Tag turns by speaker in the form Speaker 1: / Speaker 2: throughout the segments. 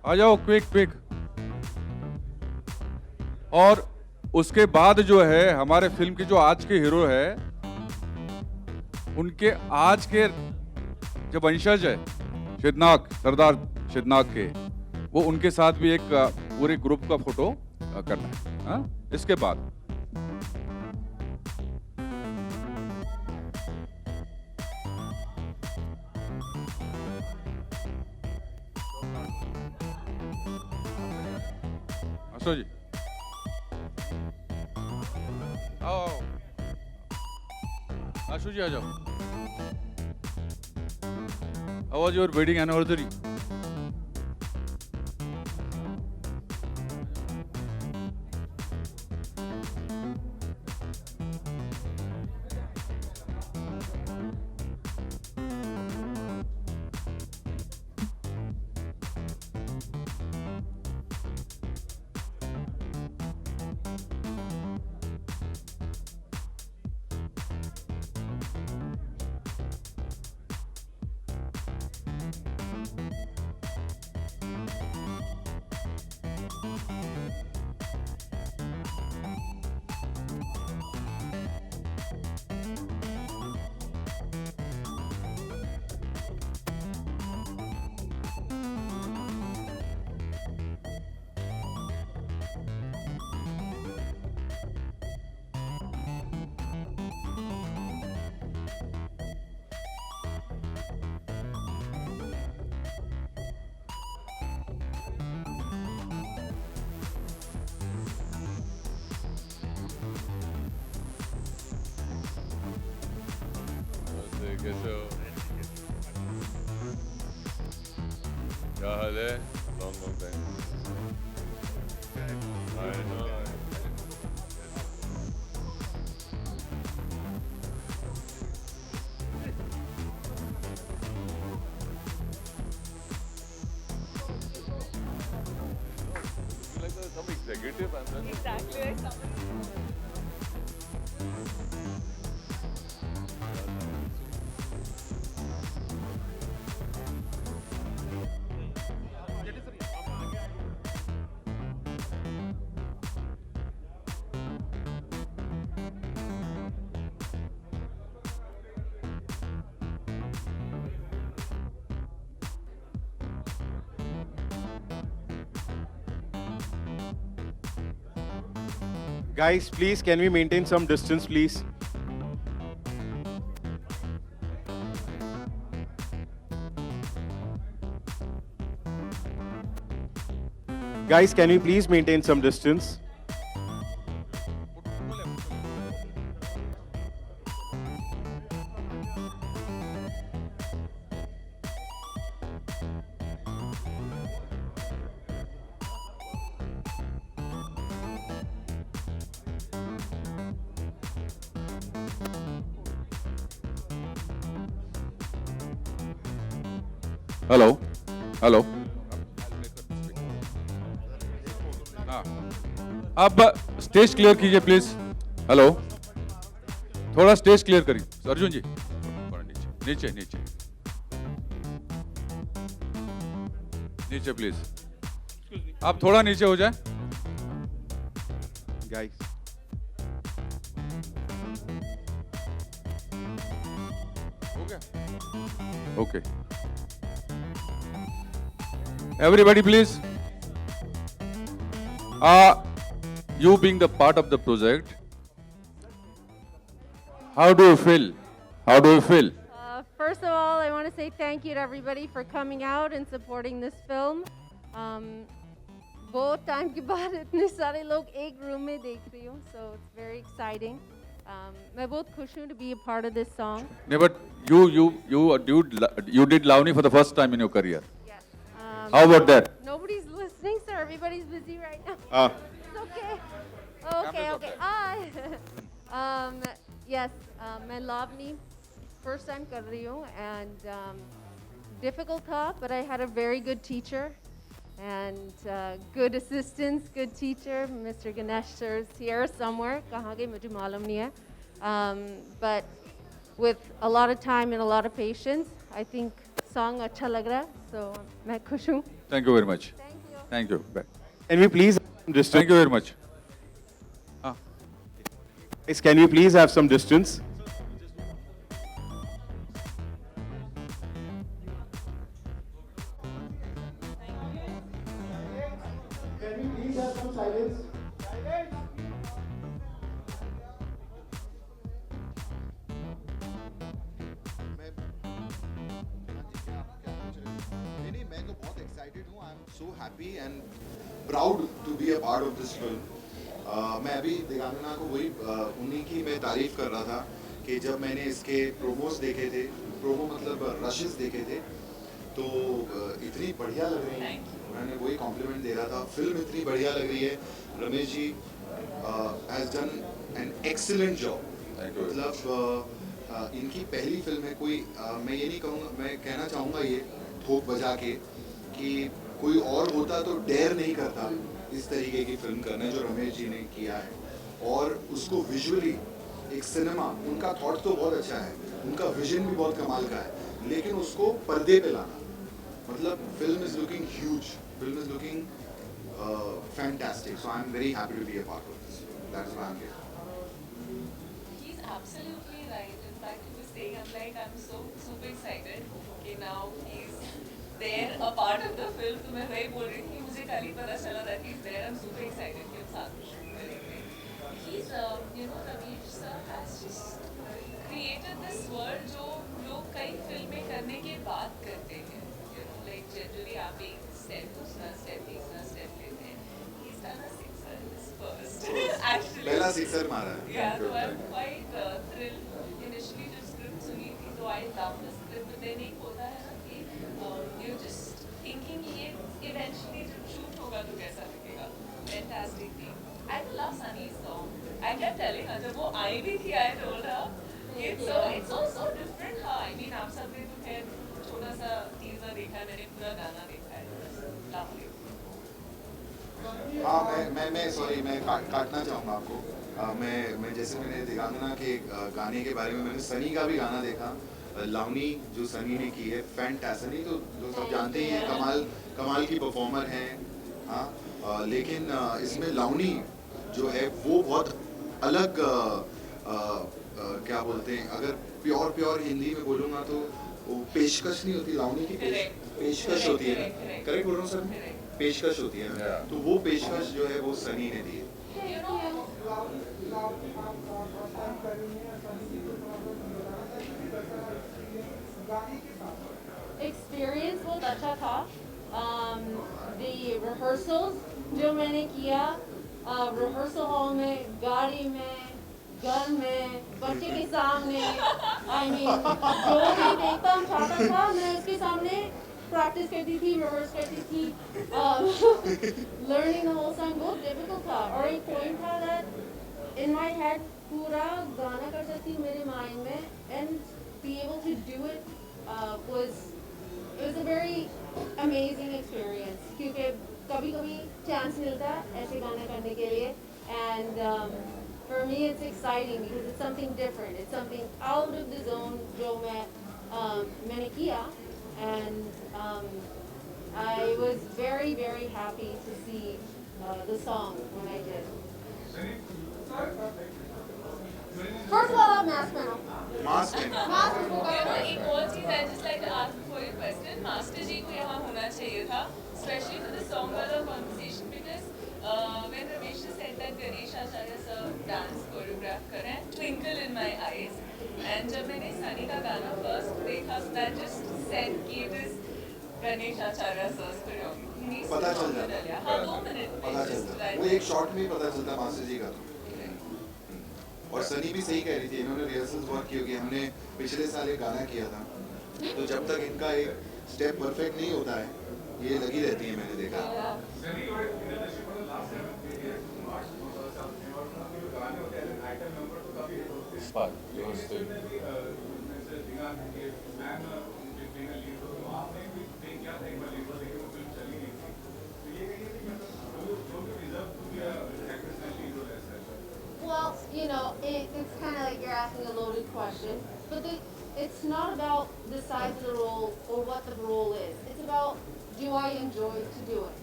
Speaker 1: आ जाओ quick quick. और उसके बाद जो है हमारे फिल्म के जो आज के हीरो है, उनके आज के जो वंशज है शिदनाक, सरदार शिदनाक के, वो उनके साथ भी एक पूरे ग्रुप का फोटो करना है। हाँ? इसके बाद आशो जी आओ आओ, आशु जी आ जाओ। How was your wedding anniversary? कैसे हो? क्या हाल है? Long time. I know. You like some executive and then
Speaker 2: Exactly.
Speaker 3: Guys, please, can we maintain some distance, please? Guys, can we please maintain some distance?
Speaker 1: Hello hello. हाँ, अब stage clear कीजिए please. Hello, थोड़ा stage clear करिए अर्जुन जी। थोड़ा नीचे नीचे नीचे नीचे प्लीज। आप थोड़ा नीचे हो जाए।
Speaker 3: Guys.
Speaker 1: हो गया? Okay. Everybody please. You being the part of the project, how do you feel? How do you feel?
Speaker 2: First of all, I want to say thank you to everybody for coming out and supporting this film. बहुत time के बाद इतने सारे लोग एक room में देख रही हूँ, so it's very exciting. मैं बहुत खुश हूँ to be a part of this song.
Speaker 1: No, but you did Lavani for the first time in your career.
Speaker 2: Yes.
Speaker 1: How about that?
Speaker 2: Nobody's listening, so everybody's busy right now.
Speaker 3: Ah.
Speaker 2: It's okay. Okay, okay. Yes, मैं Lavani first time कर रही हूँ, and difficult था, but I had a very good teacher and good assistants, good teacher. Mr. Ganesh sir is here somewhere. कहाँ गए मुझे मालूम नहीं है. But with a lot of time and a lot of patience, I think song अच्छा लग रहा है. So मैं खुश हूँ.
Speaker 1: Thank you very much.
Speaker 2: Thank you.
Speaker 1: Thank you bye
Speaker 3: Can we please have some distance?
Speaker 1: Thank you very much हाँ
Speaker 3: Guys, can we please have some distance? Can we please have some silence?
Speaker 4: मैं नहीं मैं तो बहुत excited हूँ I am so happy and proud to be a part of this film मैं अभी दिगांगना को वही उन्हीं की मैं तारीफ कर रहा था कि जब मैंने इसके प्रोमोस देखे थे प्रोमो मतलब रशेस देखे थे तो इतनी बढ़िया लग रही है मैंने वही कॉम्प्लीमेंट दे रहा था फिल्म इतनी बढ़िया लग रही है Ramesh ji has done an excellent job
Speaker 1: Thank you.
Speaker 4: मतलब इनकी पहली फिल्म है कोई मैं ये नहीं कहूँगा मैं कहना चाहूँगा ये ठोक बजा के कि कोई और होता तो डेयर नहीं करता इस तरीके की फिल्म करना जो रमेश जी ने किया है और उसको विजुअली एक सिनेमा उनका थॉट तो बहुत अच्छा है उनका विजन भी बहुत कमाल का है लेकिन उसको पर्दे पे लाना मतलब film is looking huge film is looking fantastic so I am very happy to be a part of this that's why I am here
Speaker 5: He's absolutely right. In fact, he was saying, I'm so super excited. Okay, now he's there, a part of the film. तो मैं वही बोल रही थी कि मुझे कल ही पता चला था कि he's there. I'm super excited कि हम साथ में shoot करेंगे. He's, Ramesh sir has just created this world जो लोग कई फिल्में करने के बाद करते हैं. Like generally आप एक step दूसरा step तीसरा step लेते हैं. He's done a sixer in his first. Actually.
Speaker 4: पहला सिक्सर मारा है
Speaker 5: Yeah, so I'm quite thrilled. Initially, जब script सुनी थी, तो I love the script. But then एक होता है ना कि you're just thinking कि ये eventually जब shoot होगा तो कैसा लगेगा. Fantastic thing. I love Sunny's song. I kept telling her जब वो आई भी थी, I told her it's so different. हाँ, I mean आप सब ने तो खैर छोटा सा teaser देखा है, मैंने पूरा गाना देखा है. Lovely.
Speaker 4: हाँ मैं सॉरी मैं काटना चाहूँगा आपको मैं जैसे मैंने दिगांगना के गाने के बारे में मैंने सनी का भी गाना देखा लावनी जो सनी ने की है फैंटास्टिक सनी तो जो सब जानते ही हैं कमाल की परफॉर्मर हैं हाँ लेकिन इसमें लावनी जो है वो बहुत अलग क्या बोलते हैं अगर प्योर हिंदी में बोलूँगा तो वो पेशकश नहीं होती लावनी की पेशकश होती है ना करेक्ट बोल रहा हूँ सर पेशकश होती है ना तो वो पेशकश जो है वो सनी ने दी है
Speaker 5: You know,
Speaker 2: experience बहुत अच्छा था. The rehearsals जो मैंने किया rehearsal hall में गाड़ी में घर में बच्चे के सामने I mean जो भी देखता चाहता था मैं उसके सामने practice करती थी rehearse करती थी learning the whole song बहुत difficult था और एक point था that in my head पूरा गाना कर सकती हूँ मेरे mind में and be able to do it it was a very amazing experience क्योंकि कभी-कभी chance मिलता है ऐसे गाना करने के लिए and for me it's exciting because it's something different it's something out of the zone जो मैंने किया and I was very very happy to see the song when I did. First of all, mask panel.
Speaker 4: Mask है
Speaker 2: Mask is
Speaker 5: You know, एक और चीज़ I just like to ask for a question. Master ji को यहाँ होना चाहिए था, especially for the song वाला conversation because when Ramesh said that Ganesh Acharya sir dance choreograph कर रहे हैं, Twinkle in my eyes, and जब मैंने सनी का गाना first देखा, that just said कि it is Ganesh Acharya sir's choreography.
Speaker 4: पता चल जाता
Speaker 5: हाँ 2 मिनट में
Speaker 4: पता
Speaker 5: just
Speaker 4: चलता
Speaker 5: like
Speaker 4: वो एक शॉट में ही पता चलता मास्टर जी का तो और सनी भी सही कह रही थी इन्होंने रिहर्सल्स बहुत की होगी हमने पिछले साल एक गाना किया था तो जब तक इनका एक स्टेप परफेक्ट नहीं होता है ये लगी रहती है मैंने देखा
Speaker 2: Well, you know, it's kind of like you're asking a loaded question, but it's not about the size of the role or what the role is. It's about do I enjoy to do it?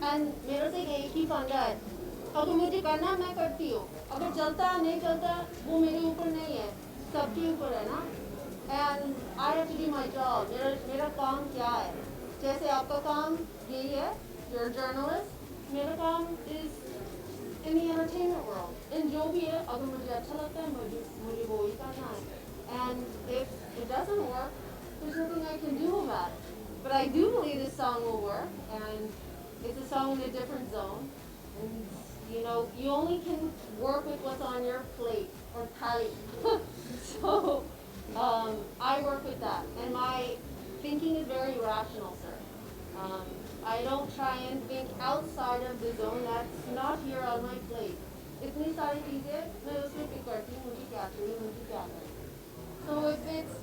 Speaker 2: And मेरे से एक ही फंडा है, अगर मुझे करना है मैं करती हूँ, अगर चलता नहीं चलता वो मेरे ऊपर नहीं है, सबके ऊपर है ना। And I have to do my job. मेरा काम क्या है? जैसे आपका काम यही है, you're a journalist, मेरा काम is in the entertainment world, इन जो भी है, अगर मुझे अच्छा लगता है मुझे वो ही करना है। And if it doesn't work, there's nothing I can do about it. But I do believe this song will work, and it's a song in a different zone. And you know, you only can work with what's on your plate or thali. So I work with that, and my thinking is very rational, sir. I don't try and think outside of the zone that's not here on my plate. इतनी सारी चीजें मैं उसमें pick करती हूँ, मुझे क्या चाहिए, मुझे क्या करना। So if it's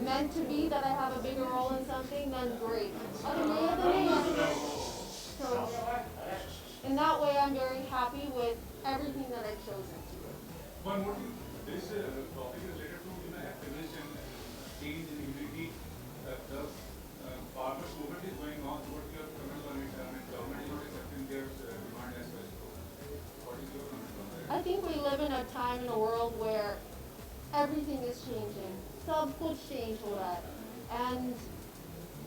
Speaker 2: meant to be that I have a bigger role in something, then great. अगर नहीं है तो नहीं है। So in that way, I'm very happy with everything that I've chosen.
Speaker 6: One more thing, this topic is related to happiness and change in unity. The farmers' movement is going on. What your comment on it? I mean, government is not accepting their demand as well. So, what is your comment on that?
Speaker 2: I think we live in a time in a world where everything is changing. सब कुछ change हो रहा है, and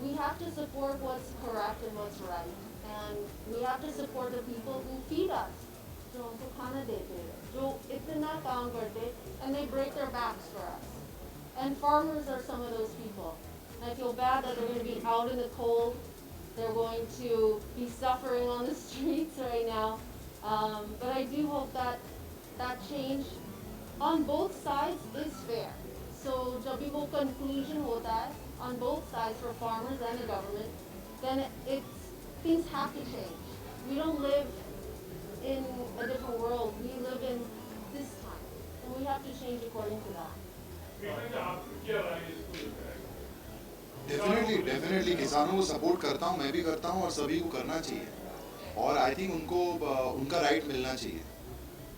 Speaker 2: we have to support what's correct and what's right, and we have to support the people who feed us, जो हमको खाना देते हैं, जो इतना काम करते, and they break their backs for us. And farmers are some of those people. And I feel bad that they're going to be out in the cold. They're going to be suffering on the streets right now. But I do hope that that change on both sides is fair. So जब भी वो conclusion होता है on both sides for farmers and the government, then things have to change. We don't live in a different world. We live in this time, and we have to change according to that.
Speaker 4: Definitely किसानों को support करता हूँ, मैं भी करता हूँ और सभी को करना चाहिए। और आई थिंक उनको उनका राइट मिलना चाहिए,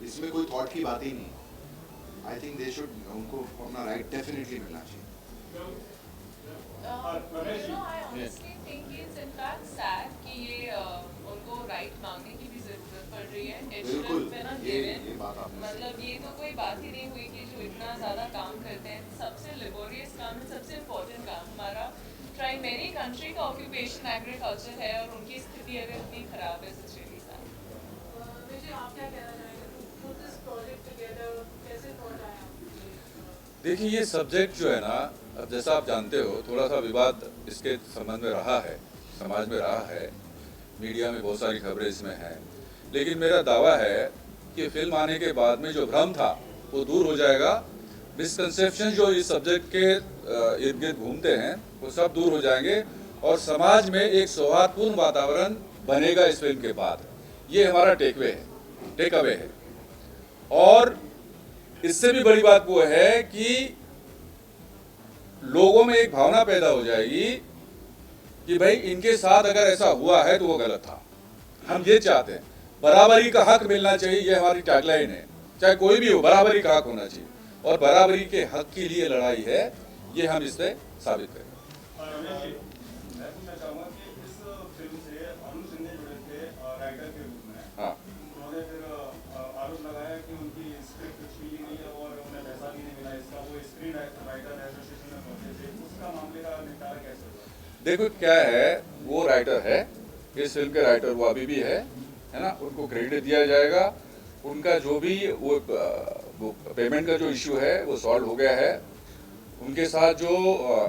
Speaker 4: इसमें कोई थॉट की बात ही नहीं। आई थिंक दे शुड, उनको अपना राइट डेफिनेटली मिलना चाहिए।
Speaker 5: You know, I honestly think it's in fact sad कि ये उनको राइट मांगने की भी जरूरत पड़ रही है। It should have been a given.
Speaker 4: ये बात आपने
Speaker 5: मतलब ये तो कोई बात ही नहीं हुई कि जो इतना ज़्यादा काम करते हैं, सबसे लेबोरियस काम है, सबसे इम्पोर्टेंट काम हमारा प्राइमरी कंट्री का ऑक्यूपेशन एग्रीकल्चर है, और उनकी स्थिति अगर इतनी खराब है, it's really sad.
Speaker 7: विजय, आप क्या कहना चाहेंगे? Put this project together, कैसे thought आया?
Speaker 1: देखिए, ये सब्जेक्ट जो है ना, अब जैसा आप जानते हो, थोड़ा सा विवाद इसके संबंध में रहा है, समाज में रहा है, मीडिया में बहुत सारी खबरें इसमें हैं। लेकिन मेरा दावा है कि फिल्म आने के बाद में जो भ्रम था वो दूर हो जाएगा। मिसकंसेप्शन जो इस सब्जेक्ट के इर्द गिर्द घूमते हैं वो सब दूर हो जाएंगे, और समाज में एक सौहार्दपूर्ण वातावरण बनेगा इस फिल्म के बाद। ये हमारा टेक अवे है। और इससे भी बड़ी बात वो है कि लोगों में एक भावना पैदा हो जाएगी कि भाई इनके साथ अगर ऐसा हुआ है तो वो गलत था। हम ये चाहते हैं, बराबरी का हक मिलना चाहिए, ये हमारी टैगलाइन है। चाहे कोई भी हो, बराबरी का हक होना चाहिए, और बराबरी के हक के लिए लड़ाई है, ये हम इससे साबित करेंगे।
Speaker 6: मैं पूछना चाहूँगा कि इस फिल्म से अरुण सिंह जुड़े थे राइटर के रूप में।
Speaker 1: हाँ,
Speaker 6: उन्होंने फिर आरोप लगाया कि उनकी स्क्रिप्ट कुछ मिली नहीं है और उन्हें पैसा भी नहीं मिला इसका। वो स्क्रीन राइटर एसोसिएशन में पहुंचे थे, उसका मामले का निपटारा कैसे हुआ?
Speaker 1: देखो क्या है, वो राइटर है, इस फिल्म के राइटर वो अभी भी है ना, उनको क्रेडिट दिया जाएगा। उनका जो भी वो पेमेंट का जो इश्यू है वो सॉल्व हो गया है। उनके साथ जो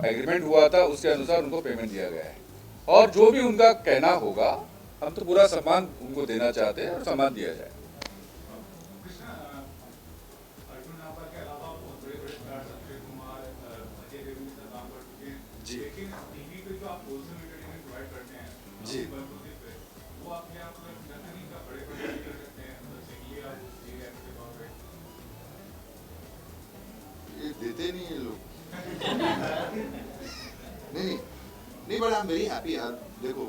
Speaker 1: एग्रीमेंट हुआ था उसके अनुसार उनको पेमेंट दिया गया है, और जो भी उनका कहना होगा हम तो पूरा सम्मान उनको देना चाहते हैं और सम्मान दिया जाए।
Speaker 6: कृष्णा, अर्जुन नापा के अलावा बहुत बड़े स्टार्स अक्षय कुमार, अजय देवगन के साथ काम कर चुके हैं
Speaker 4: जी।
Speaker 6: लेकिन टीवी पे जो आप होलसेल एंटरटेनमेंट प्रोवाइड करते हैं
Speaker 4: जी।
Speaker 6: बलबूते पे, वो अपने आप में नतनी का बड़े कर सकते हैं, जैसे ये आप ये एक्ट के तौर पे
Speaker 4: ये देते नहीं है लोग। नहीं but I am very happy यार। देखो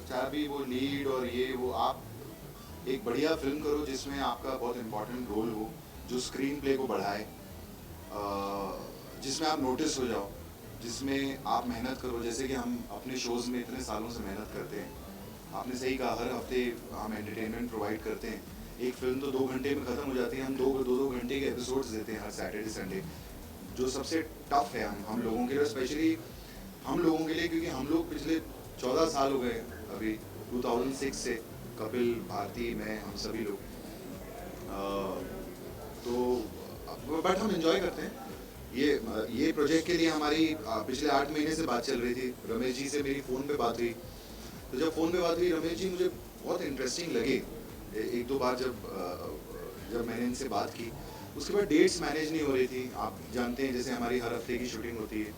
Speaker 4: चाहे भी वो लीड और ये वो, आप एक बढ़िया फिल्म करो जिसमें आपका बहुत इम्पोर्टेंट रोल हो, जो स्क्रीन प्ले को बढ़ाए, जिसमें आप नोटिस हो जाओ, जिसमें आप मेहनत करो, जैसे कि हम अपने शोज़ में इतने सालों से मेहनत करते हैं, आपने सही कहा, हर हफ्ते हम एंटरटेनमेंट प्रोवाइड करते हैं। एक फिल्म तो 2 घंटे में ख़त्म हो जाती है, हम दो घंटे के एपिसोड्स देते हैं हर सैटरडे संडे, जो सबसे टफ है हम लोगों के लिए, स्पेशली हम लोगों के लिए, क्योंकि हम लोग पिछले 14 साल हो गए अभी 2006 से, कपिल, भारती, मैं, हम सभी लोग, तो बट हम एंजॉय करते हैं। ये प्रोजेक्ट के लिए हमारी पिछले 8 महीने से बात चल रही थी। रमेश जी से मेरी फ़ोन पे बात हुई, तो जब फ़ोन पे बात हुई रमेश जी मुझे बहुत इंटरेस्टिंग लगे। एक दो बार जब मैंने इनसे बात की, उसके बाद डेट्स मैनेज नहीं हो रही थी। आप जानते हैं जैसे हमारी हर हफ्ते की शूटिंग होती है,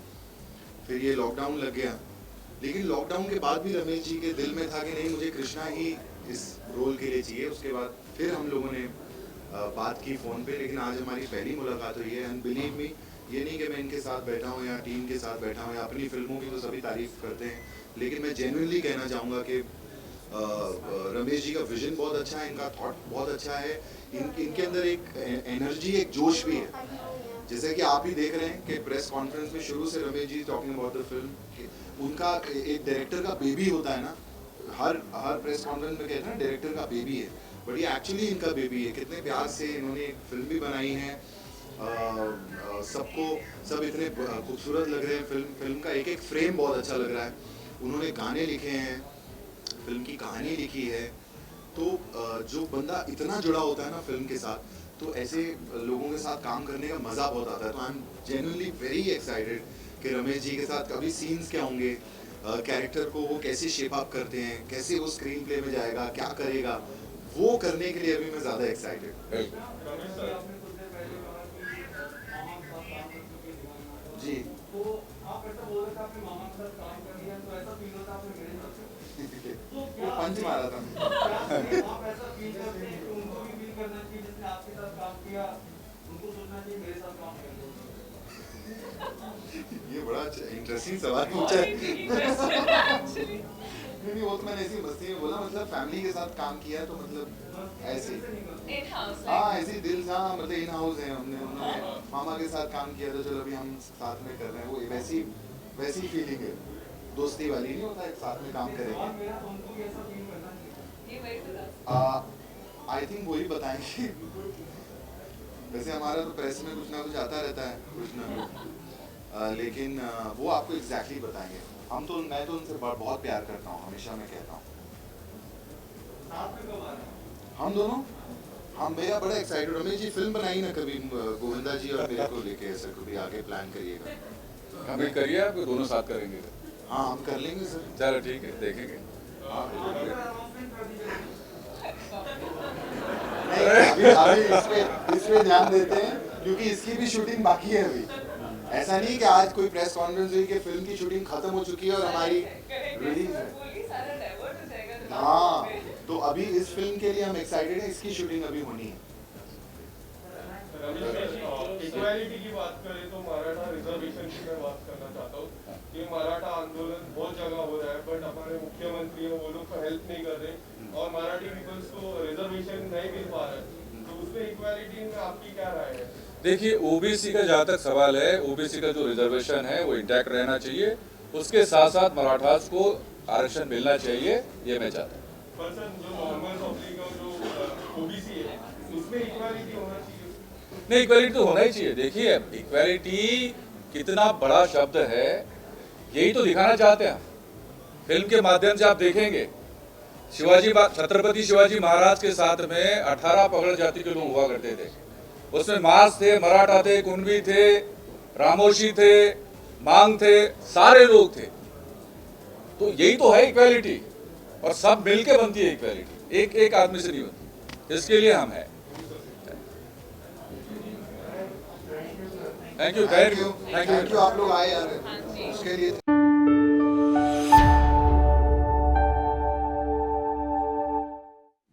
Speaker 4: फिर ये लॉकडाउन लग गया, लेकिन लॉकडाउन के बाद भी रमेश जी के दिल में था कि नहीं, मुझे कृष्णा ही इस रोल के लिए चाहिए। उसके बाद फिर हम लोगों ने बात की फ़ोन पे, लेकिन आज हमारी पहली मुलाकात हुई है। एंड बिलीव मी, ये नहीं कि मैं इनके साथ बैठा हूँ या टीम के साथ बैठा हूँ, या अपनी फिल्मों की तो सभी तारीफ करते हैं, लेकिन मैं जेन्युइनली कहना चाहूँगा कि रमेश जी का विजन बहुत अच्छा है, इनका थॉट बहुत अच्छा है, इनके अंदर एक एनर्जी, एक जोश भी है। जैसे कि आप ही देख रहे हैं कि प्रेस कॉन्फ्रेंस में शुरू से Ramesh ji talking about the film, उनका एक डायरेक्टर का बेबी होता है ना, हर प्रेस कॉन्फ्रेंस में कहते हैं ना डायरेक्टर का बेबी है, बट ये एक्चुअली इनका बेबी है। कितने प्यार से इन्होंने एक फिल्म भी बनाई है, सब इतने खूबसूरत लग रहे हैं। फिल्म का एक एक फ्रेम बहुत अच्छा लग रहा है। उन्होंने गाने लिखे हैं, फिल्म की कहानी लिखी है, तो जो बंदा इतना जुड़ा होता है ना फिल्म के साथ, तो ऐसे लोगों के साथ काम करने का मज़ा बहुत आता है। तो I am genuinely very excited कि रमेश जी के साथ कभी सीन्स क्या होंगे, कैरेक्टर को वो कैसे शेप अप करते हैं, कैसे वो स्क्रीन प्ले में जाएगा, क्या करेगा, वो करने के लिए अभी मैं ज़्यादा एक्साइटेड। जी
Speaker 6: तो आप ऐसा बोल रहे थे आपने मामा के साथ काम कर लिया, तो ऐसा फील होता आपने मेरे साथ तो
Speaker 4: वो पंच मारा था
Speaker 6: आप ऐसा फील करते हैं कि उनको भी फील करना चाहिए जिसने आपके साथ काम किया, उनको सोचना चाहिए मेरे साथ काम कर लो।
Speaker 4: ये बड़ा इंटरेस्टिंग सवाल पूछा है। नहीं, वो तो मैंने ऐसी मस्ती में बोला, मतलब फैमिली के साथ काम किया है तो मतलब ऐसे, हाँ ऐसे दिल था, मतलब इन हाउस है, उन्होंने मामा के साथ काम किया तो चलो अभी हम साथ में कर रहे हैं, वो वैसी फीलिंग है, दोस्ती वाली नहीं होता, एक साथ में काम करेंगे। आई थिंक वही बताएंगे। वैसे हमारा तो प्रेस में कुछ ना कुछ आता रहता है, कुछ ना कुछ, लेकिन वो आपको एग्जैक्टली बताएंगे। मैं तो उनसे बहुत प्यार करता हूँ, हमेशा मैं कहता हूँ। हम दोनों, हम मेरा बड़ा एक्साइटेड। रमेश जी फिल्म बनाई ना कभी गोविंदा जी और मेरे को लेके, ऐसा कभी आगे प्लान करिएगा।
Speaker 1: कमेंट करिए, आप दोनों साथ करेंगे।
Speaker 4: हाँ हम कर लेंगे सर।
Speaker 1: चलो ठीक है, देखेंगे।
Speaker 4: नहीं, अभी इस पे ध्यान देते हैं, क्योंकि इसकी भी शूटिंग बाकी है अभी। ऐसा नहीं कि आज कोई प्रेस कॉन्फ्रेंस हुई कि फिल्म की शूटिंग खत्म हो चुकी है और हमारी रिलीज है। हाँ, तो अभी इस फिल्म के लिए हम एक्साइटेड हैं, इसकी शूटिंग अभी होनी है।
Speaker 6: इक्वालिटी की बात करें तो मराठा रिजर्वेशन की मैं बात करना चाहता हूँ कि मराठा आंदोलन बहुत जगह हो रहा है, बट हमारे मुख्यमंत्री हैं वो लोग हेल्प नहीं कर रहे और मराठी पीपल्स को रिजर्वेशन नहीं मिल पा रहा है, तो उसमें इक्वालिटी में आपकी क्या राय है?
Speaker 1: देखिए, ओबीसी का जहाँ तक सवाल है, ओबीसी का जो रिजर्वेशन है वो इंटैक्ट रहना चाहिए, उसके साथ साथ मराठास को आरक्षण मिलना चाहिए, ये मैं चाहता हूँ।
Speaker 6: पर सर जो नॉर्मल पब्लिक और जो ओबीसी है उसमें इक्वालिटी होना चाहिए।
Speaker 1: नहीं, इक्वालिटी तो होना ही चाहिए। देखिए, इक्वालिटी कितना बड़ा शब्द है, यही तो दिखाना चाहते हैं। फिल्म के माध्यम से आप देखेंगे, छत्रपति शिवाजी महाराज के साथ में 18 पगड़ जाति के लोग हुआ करते थे। उसमें मास थे, मराठा थे, कुणबी थे, रामोशी थे, मांग थे, सारे लोग थे। तो यही तो है इक्वालिटी, और सब मिलके बनती है इक्वालिटी, एक आदमी से नहीं बनती। इसके लिए हम हैं। थैंक यू
Speaker 4: आप लोग आए यार, उसके लिए